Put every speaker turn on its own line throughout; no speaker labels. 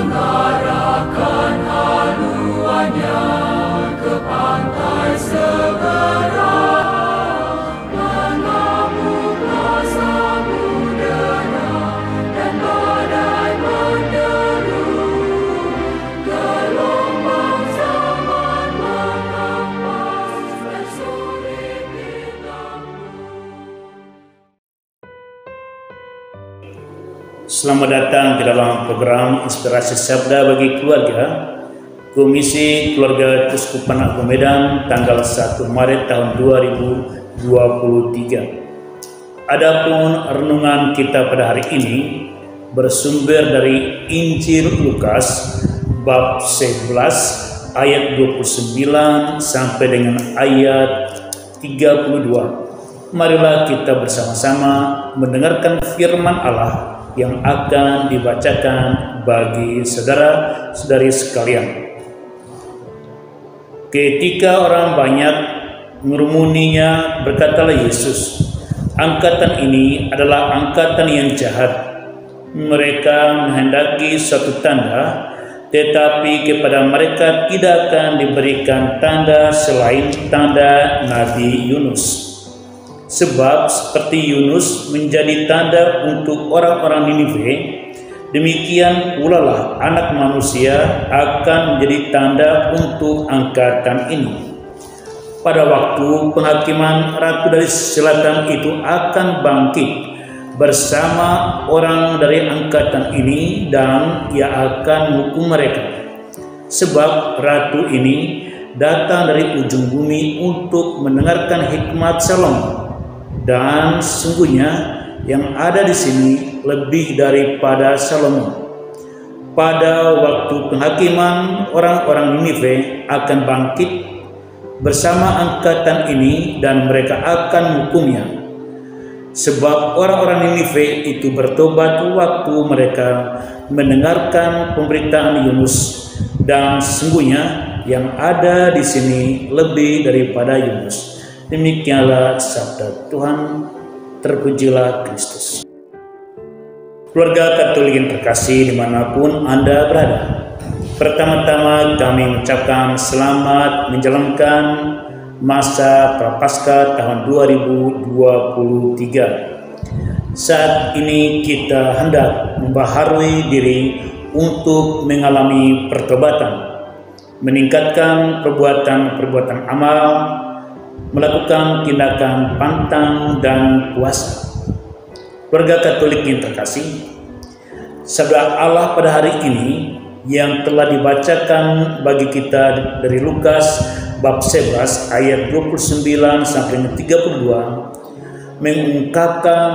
mengarahkan haluannya ke pantai seberang, mengamuklah samudera dan badai menderu, gelombang zaman mengampas dan sulit ditempuh.
Selamat datang ke dalam program Inspirasi Sabda bagi Keluarga, Komisi Keluarga Keuskupan Agung Medan, tanggal 1 Maret tahun 2023. Adapun renungan kita pada hari ini bersumber dari Injil Lukas bab 11 ayat 29 sampai dengan ayat 32. Marilah kita bersama-sama mendengarkan firman Allah yang akan dibacakan bagi saudara-saudari sekalian. Ketika orang banyak mengerumuninya, berkatalah Yesus, "Angkatan ini adalah angkatan yang jahat. Mereka menghendaki suatu tanda, tetapi kepada mereka tidak akan diberikan tanda selain tanda Nabi Yunus. Sebab seperti Yunus menjadi tanda untuk orang-orang Niniwe, demikian pula lah Anak Manusia akan menjadi tanda untuk angkatan ini. Pada waktu penghakiman, ratu dari selatan itu akan bangkit bersama orang dari angkatan ini dan ia akan menghukum mereka. Sebab ratu ini datang dari ujung bumi untuk mendengarkan hikmat Salomo. Dan sesungguhnya yang ada di sini lebih daripada Salomo. Pada waktu penghakiman, orang-orang Niniwe akan bangkit bersama angkatan ini dan mereka akan menghukumnya. Sebab orang-orang Niniwe itu bertobat waktu mereka mendengarkan pemberitaan Yunus, dan sesungguhnya yang ada di sini lebih daripada Yunus." Demikianlah sabda Tuhan, terpujilah Kristus. Keluarga Katolik yang terkasih dimanapun Anda berada, pertama-tama kami mengucapkan selamat menjalankan masa Prapaskah tahun 2023. Saat ini kita hendak membaharui diri untuk mengalami pertobatan, meningkatkan perbuatan-perbuatan amal, melakukan tindakan pantang dan puasa. Keluarga Katolik yang terkasih, sabda Allah pada hari ini yang telah dibacakan bagi kita dari Lukas bab 11 ayat 29 sampai 32 mengungkapkan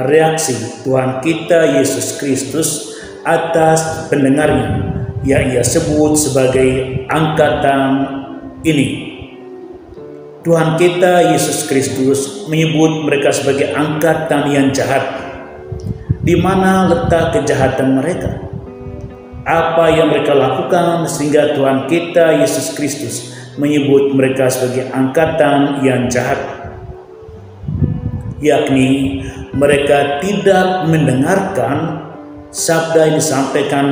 reaksi Tuhan kita Yesus Kristus atas pendengarnya yang ia sebut sebagai angkatan ini. Tuhan kita Yesus Kristus menyebut mereka sebagai angkatan yang jahat. Di mana letak kejahatan mereka? Apa yang mereka lakukan sehingga Tuhan kita Yesus Kristus menyebut mereka sebagai angkatan yang jahat? Yakni mereka tidak mendengarkan sabda yang disampaikan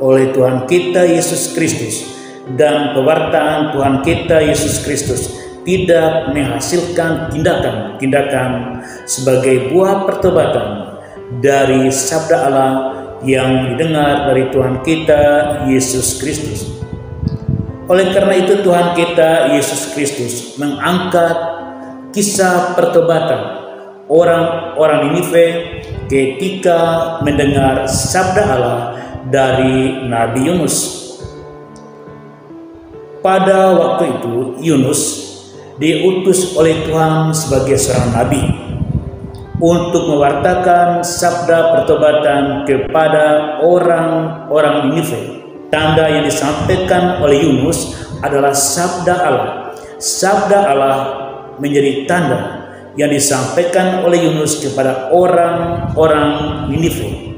oleh Tuhan kita Yesus Kristus, dan pewartaan Tuhan kita Yesus Kristus tidak menghasilkan tindakan-tindakan sebagai buah pertobatan dari sabda Allah yang didengar dari Tuhan kita Yesus Kristus. Oleh karena itu Tuhan kita Yesus Kristus mengangkat kisah pertobatan orang-orang Niniwe ketika mendengar sabda Allah dari Nabi Yunus. Pada waktu itu Yunus diutus oleh Tuhan sebagai seorang nabi untuk mewartakan sabda pertobatan kepada orang-orang Niniwe. Tanda yang disampaikan oleh Yunus adalah sabda Allah. Sabda Allah menjadi tanda yang disampaikan oleh Yunus kepada orang-orang Niniwe.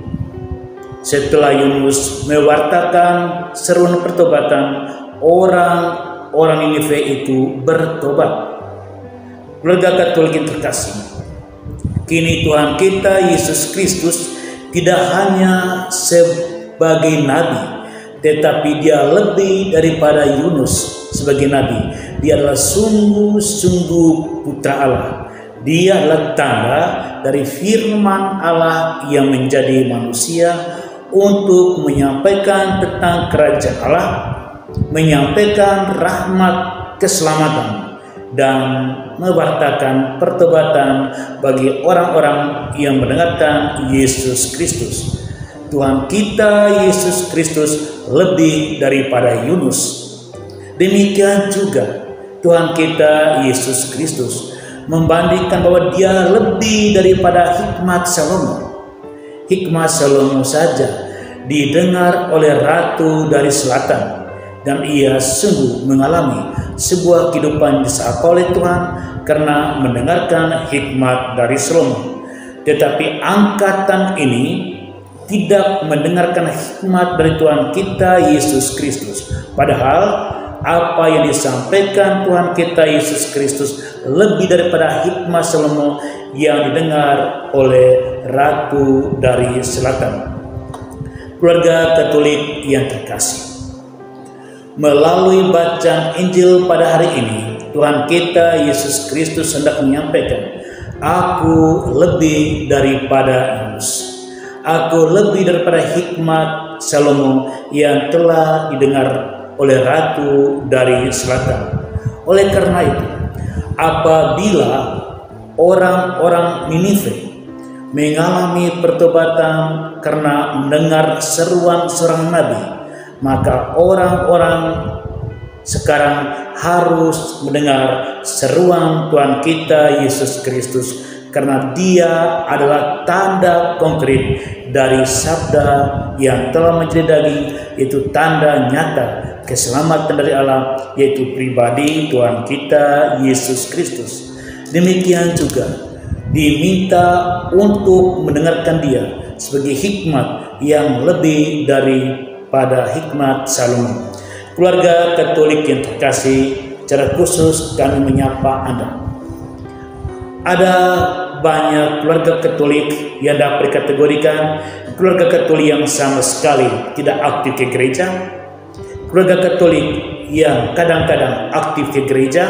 Setelah Yunus mewartakan seruan pertobatan, orang Niniwe itu bertobat. Keluarga Katolik yang terkasih, kini Tuhan kita Yesus Kristus tidak hanya sebagai nabi, tetapi dia lebih daripada Yunus sebagai nabi. Dia adalah sungguh-sungguh putra Allah. Dia adalah tanda dari firman Allah yang menjadi manusia untuk menyampaikan tentang kerajaan Allah, menyampaikan rahmat keselamatan, dan mewartakan pertobatan bagi orang-orang yang mendengarkan Yesus Kristus. Tuhan kita Yesus Kristus lebih daripada Yunus. Demikian juga Tuhan kita Yesus Kristus membandingkan bahwa dia lebih daripada hikmat Salomo. Hikmat Salomo saja didengar oleh ratu dari selatan, dan ia sungguh mengalami sebuah kehidupan disapa oleh Tuhan karena mendengarkan hikmat dari Salomo. Tetapi angkatan ini tidak mendengarkan hikmat dari Tuhan kita Yesus Kristus. Padahal apa yang disampaikan Tuhan kita Yesus Kristus lebih daripada hikmat Salomo yang didengar oleh ratu dari selatan. Keluarga Katolik yang terkasih, melalui bacaan Injil pada hari ini, Tuhan kita Yesus Kristus hendak menyampaikan, aku lebih daripada Yunus. Aku lebih daripada hikmat Salomo yang telah didengar oleh ratu dari selatan. Oleh karena itu, apabila orang-orang Ninive mengalami pertobatan karena mendengar seruan seorang nabi, maka orang-orang sekarang harus mendengar seruan Tuhan kita Yesus Kristus, karena dia adalah tanda konkret dari sabda yang telah menjadi daging, yaitu tanda nyata keselamatan dari Allah, yaitu pribadi Tuhan kita Yesus Kristus. Demikian juga diminta untuk mendengarkan dia sebagai hikmat yang lebih daripada hikmat Salomo. Keluarga Katolik yang terkasih, secara khusus kami menyapa Anda. Ada banyak keluarga Katolik yang dapat dikategorikan keluarga Katolik yang sama sekali tidak aktif ke gereja, keluarga Katolik yang kadang-kadang aktif ke gereja,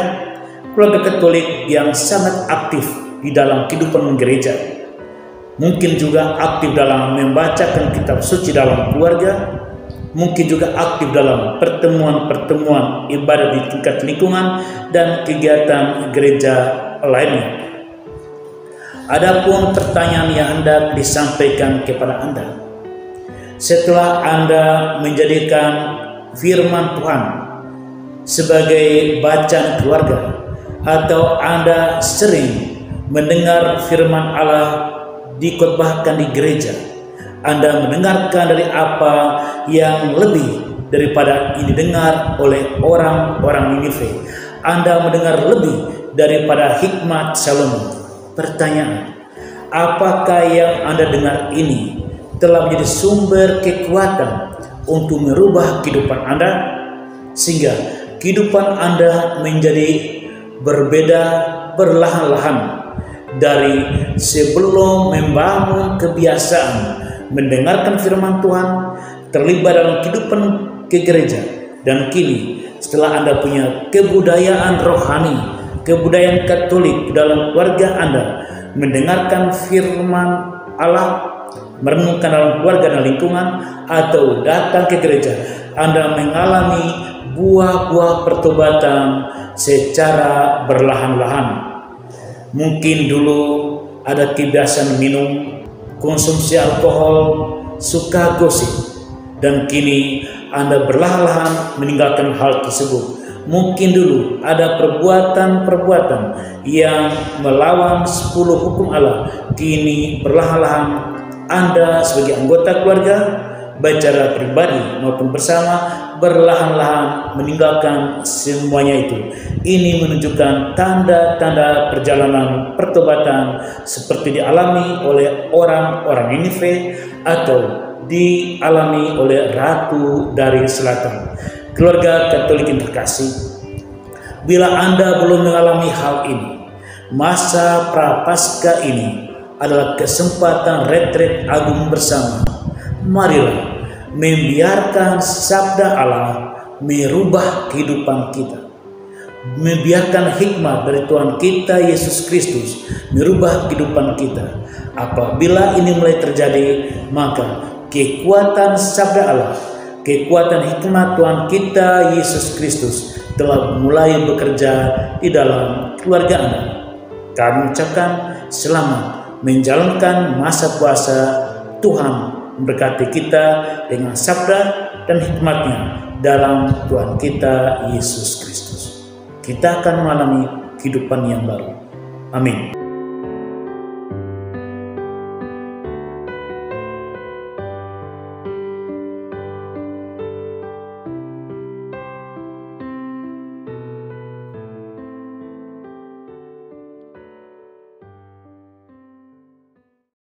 keluarga Katolik yang sangat aktif di dalam kehidupan gereja, mungkin juga aktif dalam membacakan kitab suci dalam keluarga, mungkin juga aktif dalam pertemuan-pertemuan ibadah di tingkat lingkungan dan kegiatan gereja lainnya. Adapun pertanyaan yang hendak disampaikan kepada Anda, setelah Anda menjadikan firman Tuhan sebagai bacaan keluarga, atau Anda sering mendengar firman Allah dikhotbahkan di gereja, Anda mendengarkan dari apa yang lebih daripada ini didengar oleh orang-orang Ninive. Anda mendengar lebih daripada hikmat Salomo. Pertanyaan, apakah yang Anda dengar ini telah menjadi sumber kekuatan untuk merubah kehidupan Anda, sehingga kehidupan Anda menjadi berbeda perlahan-lahan dari sebelum membangun kebiasaan mendengarkan firman Tuhan, terlibat dalam kehidupan ke gereja, dan kini setelah Anda punya kebudayaan rohani, kebudayaan Katolik dalam keluarga Anda, mendengarkan firman Allah, merenungkan dalam keluarga dan lingkungan, atau datang ke gereja, Anda mengalami buah-buah pertobatan secara berlahan-lahan. Mungkin dulu ada kebiasaan minum, konsumsi alkohol, suka gosip, dan kini Anda berlahan-lahan meninggalkan hal tersebut. Mungkin dulu ada perbuatan-perbuatan yang melawan 10 hukum Allah, kini perlahan-lahan Anda sebagai anggota keluarga, baik secara pribadi maupun bersama, berlahan-lahan meninggalkan semuanya itu. Ini menunjukkan tanda-tanda perjalanan pertobatan seperti dialami oleh orang-orang Ninive atau dialami oleh ratu dari selatan. Keluarga Katolik yang terkasih, bila Anda belum mengalami hal ini, masa Prapaskah ini adalah kesempatan retret agung bersama. Marilah membiarkan sabda Allah merubah kehidupan kita. Membiarkan hikmat dari Tuhan kita Yesus Kristus merubah kehidupan kita. Apabila ini mulai terjadi, maka kekuatan sabda Allah, kekuatan hikmat Tuhan kita Yesus Kristus telah mulai bekerja di dalam keluarga Anda. Kami ucapkan selamat menjalankan masa puasa. Tuhan memberkati kita dengan sabda dan hikmatnya dalam Tuhan kita Yesus Kristus. Kita akan mengalami kehidupan yang baru. Amin.